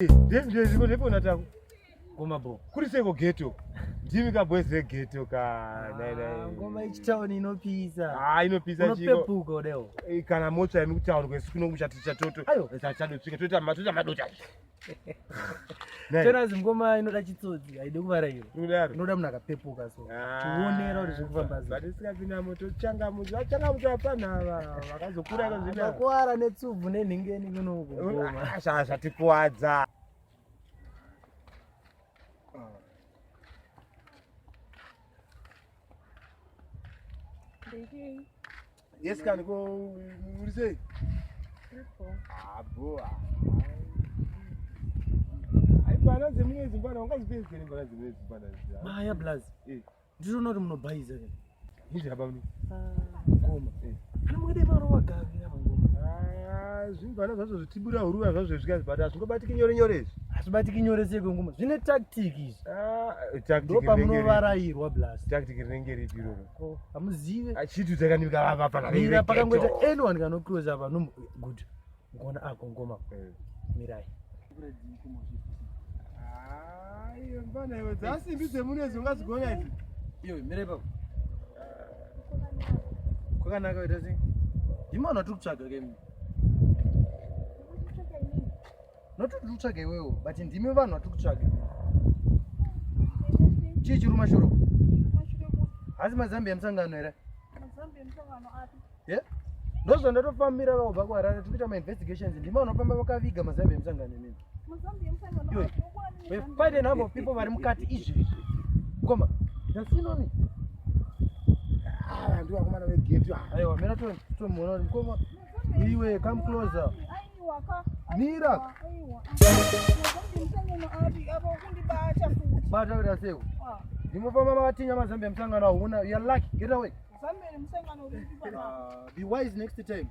Ndiko nataku. Ngoma bo. Kuri seko ghetto. Ndimi ka boys re ghetto ka. Ngoma ichitown inopisa. Inopisa chiko. Unopepuko leo. Kana moto yami kutauni kwesikuno kuchatisha toto. Sachado tsika toita madota. Tena ngoma inoda chitsodzi haidi kuvaraira. Inoda munhu akapepuka so. Tuonera kuti zvekufamba zvo. Badisika pina moto changamudzo apana vakazokura kazvina. Vakuwara netsubvu nenhingeni kuno ngoma. Zvatikuwadza. Yes, can go. What do you say? Boy. I balance the minutes, but I'm going to be balance the minutes. Maya Blaz. Do you know them no buys again? Who's about me? Goma. I'm going to be able to Zvimvana zvacho zvitibura huruva zvazvo zvisikazi but asingobati kinyore asibati kinyore seko ngoma zvine tactic izvi tactic ndopamunovarairwa blast tactic rinenge ripi iroro amuzive achitu dzakanika vava panamira pakangoita anyone cano close apa no good ngona ngoma mirai iyo mbana iwe dzasimbi dzemunezo ungazigona idzi iyo mirai papo kwakanaka ita sei imana tiri kutsvaga kemi noti tiri kutsvaga iwewo but ndimi vanhu vatiri kutsvaga chii chiri mashoro asi mazambi emusangano here ndozvo ndatofambira vaubva kuharare tiri kuita mainvestigations ndimi vanofamba vakaviga mazambi emusangano emini find a number of people vari mukati izvi koma yasinoni ndio akomana vegetu aiwa mira tomuona mukoma iwe come closer mira bata ura seko ndimofamba mavatinya mazambi emusangano hauna you are lucky get away be wise next time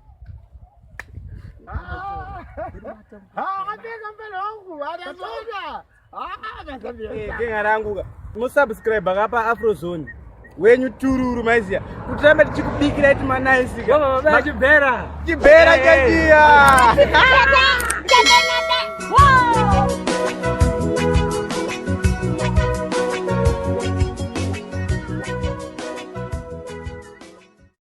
apeka mbele wangu anazoda genga rangu musubscribe akapa Afrozone wenyu tururu maiziya kuti ramba tichikubikira iti manaisi chibhera kendiya